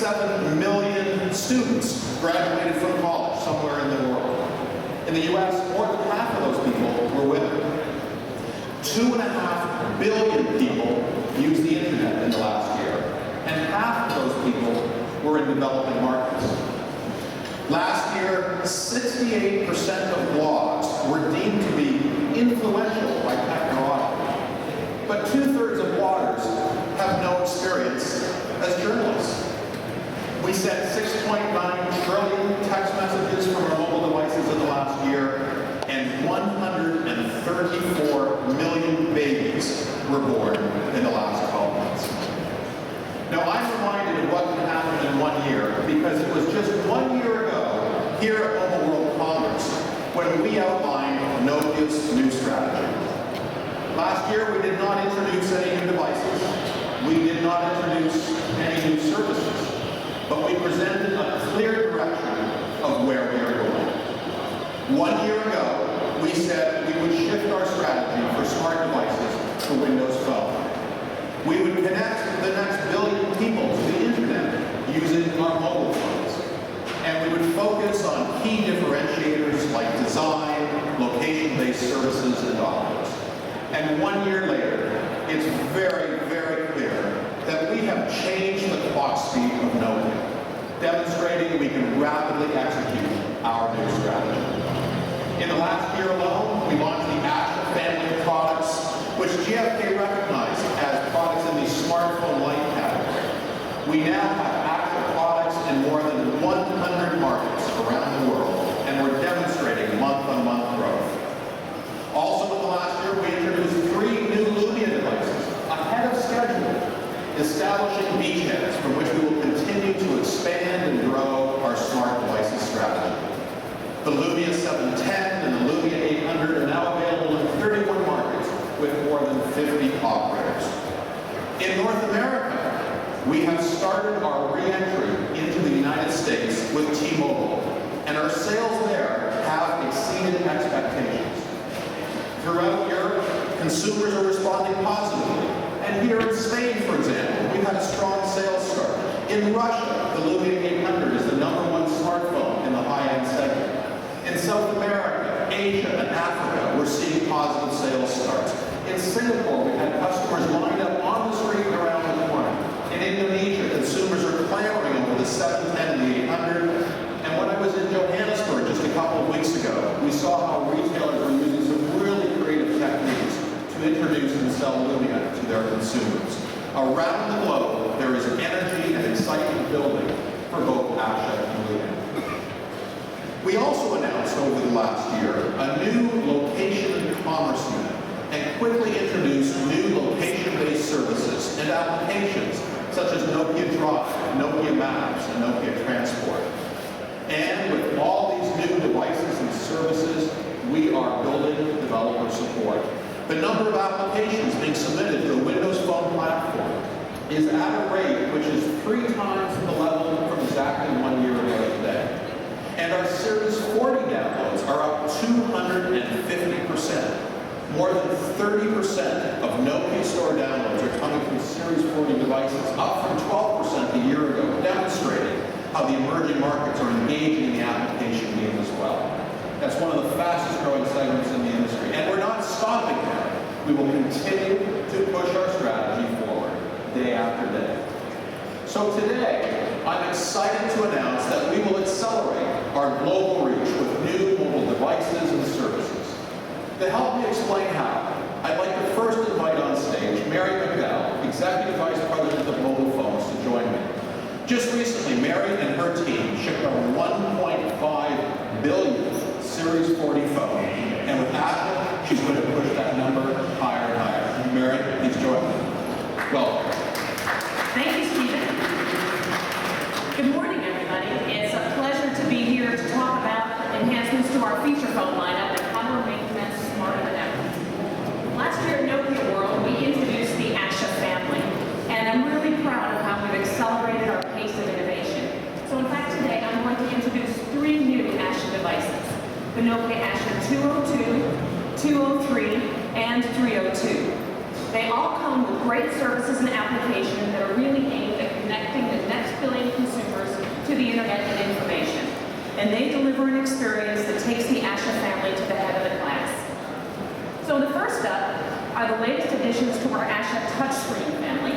1.7 million students graduated from college somewhere in the world. In the US, more than half of those people were women. 2.5 billion people used the internet in the last year, and half of those people were in developing markets. Last year, 68% of blogs were deemed to be influential by technology, but 2/3 of bloggers have no experience as journalists. We sent 6.9 trillion text messages from our mobile devices in the last year, and 134 million babies were born in the last 12 months. Now, I'm reminded of what can happen in 1 year because it was just 1 year ago here at Mobile World Congress when we outlined Nokia's new strategy. Last year, we did not introduce any new devices. We did not introduce any new services, but we presented a clear direction of where we are going. 1 year ago, we said we would shift our strategy for smart devices to Windows Phone. We would connect the next billion people to the internet using our mobile phones. And we would focus on key differentiators like design, location-based services, and offers. And 1 year later, it's very, very clear that we have changed the clock speed of Nokia, demonstrating we can rapidly execute our new strategy. In the last year alone, we launched the Asha family of products, which GfK recognized as products in the smartphone light category. We now have Asha products in more than 100 markets around the world, and we're demonstrating month-on-month growth. Also in the last year, we introduced 3 new Lumia devices ahead of schedule, establishing beachheads from which we will continue to expand and grow our smart devices strategy. The Lumia 710 and the Lumia 800 are now available in 31 markets with more than 50 operators. In North America, we have started our re-entry into the United States with T-Mobile, and our sales there have exceeded expectations. Throughout Europe, consumers are responding positively. And here in Spain, for example, we've had a strong sales start. In Russia, the Lumia 800 is the #1 smartphone in the high-end segment. In South America, Asia, and Africa, we're seeing positive sales starts. In Singapore, we had customers lined up on the street around the corner. In Indonesia, consumers are clamoring over the 710 and the 800. And when I was in Johannesburg just a couple of weeks ago, we saw how retailers were using some really creative techniques to introduce and sell Lumia to their consumers. Around the globe, there is energy and excitement building for both Asha and Lumia. We also announced over the last year a new location and commerce unit and quickly introduced new location-based services and applications such as Nokia Drive, Nokia Maps, and Nokia Transport. And with all these new devices and services, we are building developer support. The number of applications being submitted to the Windows Phone platform is at a rate which is 3 times the level from exactly 1 year ago today. And our Series 40 downloads are up 250%. More than 30% of Nokia Store downloads are coming from Series 40 devices, up from 12% a year ago, demonstrating how the emerging markets are engaging in the application game as well. That's one of the fastest growing segments in the industry. And we're not stopping there. We will continue to push our strategy forward day after day. So today, I'm excited to announce that we will accelerate our global reach with new mobile devices and services. To help me explain how, I'd like to first invite on stage Mary McDowell, Executive Vice President of Mobile Phones, to join me. Just recently, Mary and her team shipped a 1.5 billion Series 40 phone, and with Apple, she's going to push that number higher and higher. Mary, please join me. Welcome. Thank you, Stephen. Good morning, everybody. It's a pleasure to be here to talk about enhancements to our feature phone lineup and how we're making them smarter than ever. Last year at Nokia World, we introduced the Asha family, and I'm really proud of how we've accelerated our pace of innovation. So in fact, today I'm going to introduce 3 new Asha devices: the Nokia Asha 202, 203, and 302. They all come with great services and applications that are really aimed at connecting the next billion consumers the internet and information. And they deliver an experience that takes the Asha family to the head of the class. So the first up are the latest additions to our Asha touchscreen family.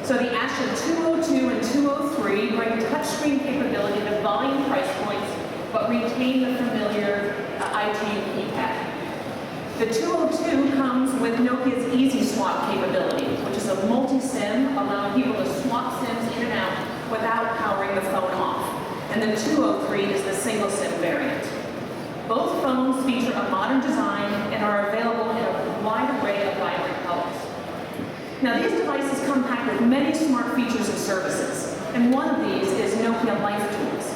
So the Asha 202 and 203 bring touchscreen capability to volume price points, but retain the familiar IT keypad. The 202 comes with Nokia's Easy Swap capability, which is a multi-SIM, allowing people to swap SIMs in and out without powering the phone off. And the 203 is the single SIM variant. Both phones feature a modern design and are available in a wide array of vibrant colors. Now, these devices come packed with many smart features and services, and one of these is Nokia Life Tools.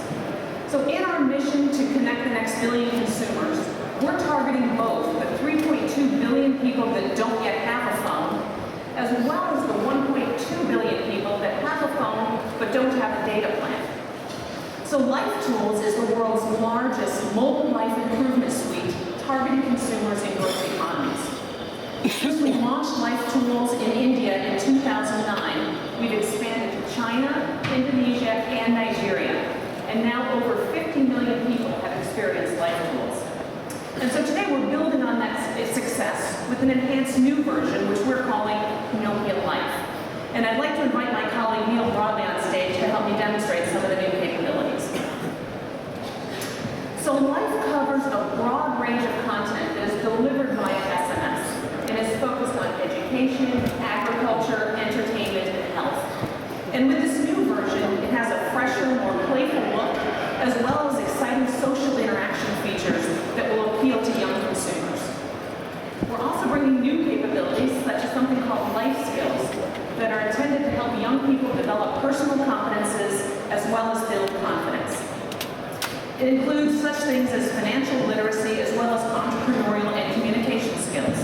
So in our mission to connect the next billion consumers, we're targeting both the 3.2 billion people that don't yet have a phone, as well as the 1.2 billion people that have a phone but don't have a data plan. So Life Tools is the world's largest mobile life improvement suite targeting consumers in growth economies. Since we launched Life Tools in India in 2009, we've expanded to China, Indonesia, and Nigeria. And now over 50 million people have experienced Life Tools. And so today we're building on that success with an enhanced new version, which we're calling Nokia Life. And I'd like to invite my colleague Neil Broadley on stage to help me demonstrate some of the new capabilities. So Life covers a broad range of content that is delivered via SMS and is focused on education, agriculture, entertainment, and health. And with this new version, it has a fresher, more playful look, as well as exciting social interaction features that will appeal to young consumers. We're also bringing new capabilities, such as something called Life Skills, that are intended to help young people develop personal competences as well as build confidence. It includes such things as financial literacy as well as entrepreneurial and communication skills.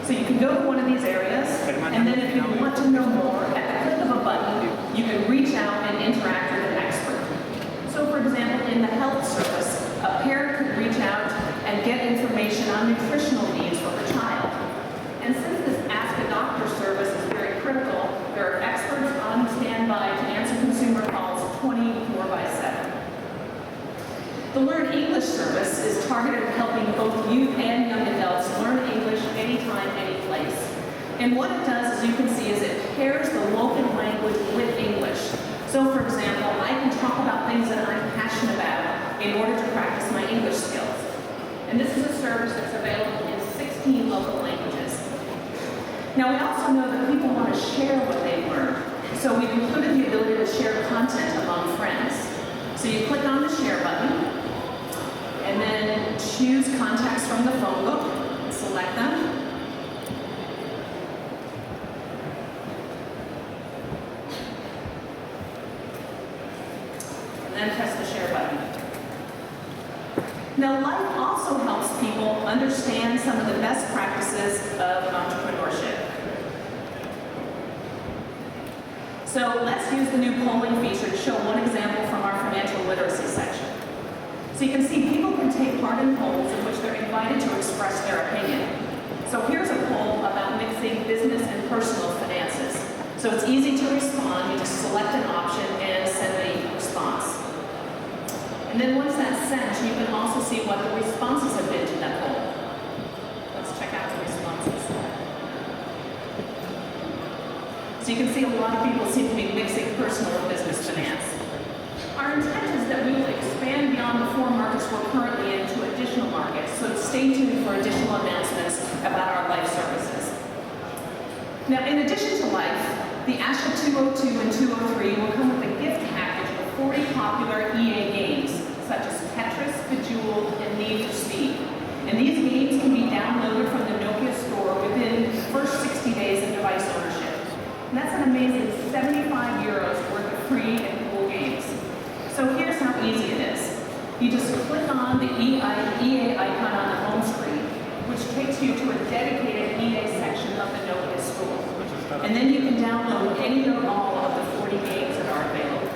So you can go to one of these areas, and then if you want to know more, at the click of a button, you can reach out and interact with an expert. So for example, in the health service, a parent could reach out and get information on nutritional needs for her child. And since this Ask a Doctor service is very critical, there are experts on standby to answer consumer calls 24/7. The Learn English service is targeted at helping both youth and young adults learn English anytime, any place. And what it does, as you can see, is it pairs the local language with English. So for example, I can talk about things that I'm passionate about in order to practice my English skills. And this is a service that's available in 16 local languages. Now, we also know that people want to share what they've learned. So we've included the ability to share content among friends. So you click on the share button, and then choose contacts from the phone book, select them. And then press the share button. Now, Life also helps people understand some of the best practices of entrepreneurship. So let's use the new polling feature to show one example from our financial literacy section. So you can see people can take part in polls in which they're invited to express their opinion. So here's a poll about mixing business and personal finances. So it's easy to respond. You just select an option and send a response. And then once that's sent, you can also see what the responses have been to that poll. Let's check out the responses. So you can see a lot of people seem to be mixing personal and business finance. Our intent is that we will expand beyond the 4 markets we're currently in to additional markets, so stay tuned for additional announcements about our Life services. Now, in addition to Life, the Asha 202 and 203 will come with a gift package of 40 popular EA games, such as Tetris, Bejeweled, and Need for Speed. And these games can be downloaded from the Nokia store within the first 60 days of device ownership. And that's an amazing €75 worth of free and cool games. So here's how easy it is. You just click on the EA icon on the home screen, which takes you to a dedicated EA section of the Nokia store. And then you can download any or all of the 40 games that are available.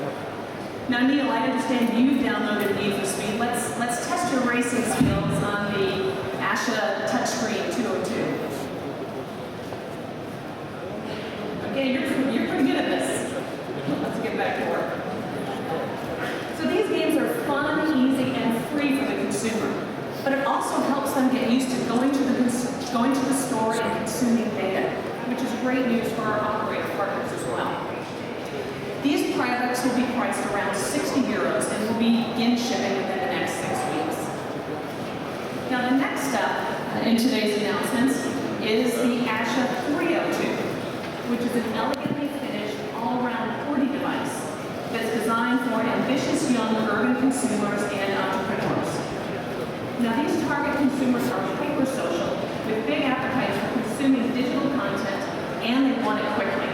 Now, Neil, I understand you've downloaded Need for Speed. Let's test your racing skills on the Asha touchscreen 202. Okay, you're pretty good at this. Let's get back to work. easy, and free for the consumer. But it also helps them get used to going to the store and consuming data, which is great news for our operator partners as well. These products will be priced around €60 and will begin shipping within the next 6 weeks. Now the next step in today's announcements is the Asha 302, which is an elegantly finished all-around 40 device that's designed for ambitious young urban consumers and entrepreneurs. Now these target consumers are hyper-social with big appetites for consuming digital content, and they want it quickly.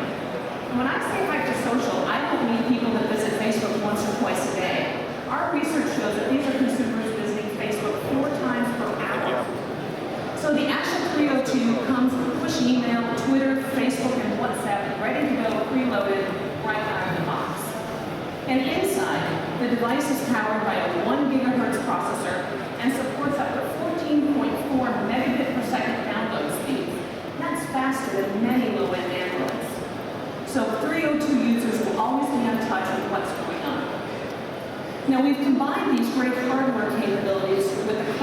And when I say hyper-social, I don't mean people that visit Facebook once or twice a day. Our research shows that these are consumers visiting Facebook 4 times per hour. So the Asha 302 comes with push email, Twitter, Facebook, and WhatsApp ready to go, preloaded right out of the box. And inside, the device is powered by a 1 gigahertz processor and supports up to 14.4 megabit per second download speed. That's faster than many low-end Androids. So 302 users will always be in touch with what's going on. Now we've combined these great hardware capabilities with the